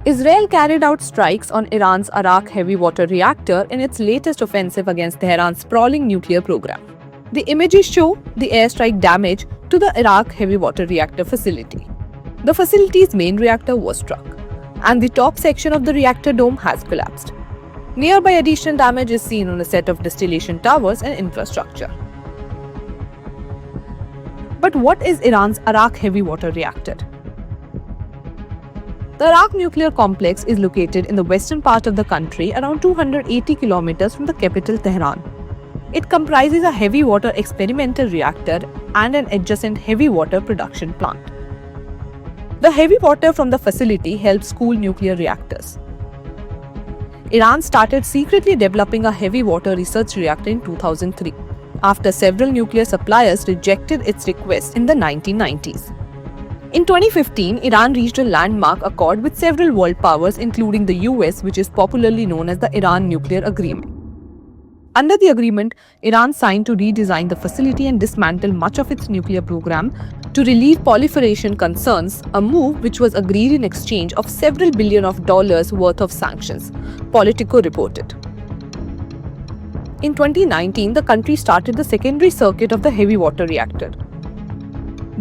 Israel carried out strikes on Iran's Arak heavy water reactor in its latest offensive against Tehran's sprawling nuclear program. The images show the airstrike damage to the Arak heavy water reactor facility. The facility's main reactor was struck, and the top section of the reactor dome has collapsed. Nearby additional damage is seen on a set of distillation towers and infrastructure. But what is Iran's Arak heavy water reactor? The Arak nuclear complex is located in the western part of the country, around 280 kilometers from the capital Tehran. It comprises a heavy water experimental reactor and an adjacent heavy water production plant. The heavy water from the facility helps cool nuclear reactors. Iran started secretly developing a heavy water research reactor in 2003, after several nuclear suppliers rejected its request in the 1990s. In 2015, Iran reached a landmark accord with several world powers, including the US, which is popularly known as the Iran Nuclear Agreement. Under the agreement, Iran signed to redesign the facility and dismantle much of its nuclear program to relieve proliferation concerns, a move which was agreed in exchange of several billion of dollars worth of sanctions, Politico reported. In 2019, the country started the secondary circuit of the heavy water reactor.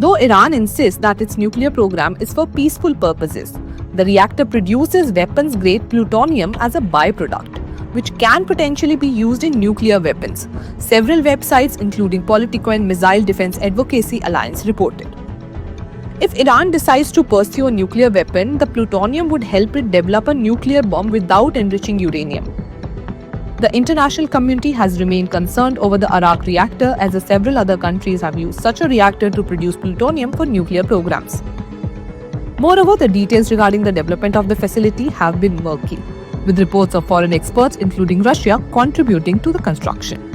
Though Iran insists that its nuclear program is for peaceful purposes, the reactor produces weapons-grade plutonium as a byproduct, which can potentially be used in nuclear weapons, several websites including Politico and Missile Defense Advocacy Alliance reported. If Iran decides to pursue a nuclear weapon, the plutonium would help it develop a nuclear bomb without enriching uranium. The international community has remained concerned over the Arak reactor, as several other countries have used such a reactor to produce plutonium for nuclear programs. Moreover, the details regarding the development of the facility have been murky, with reports of foreign experts, including Russia, contributing to the construction.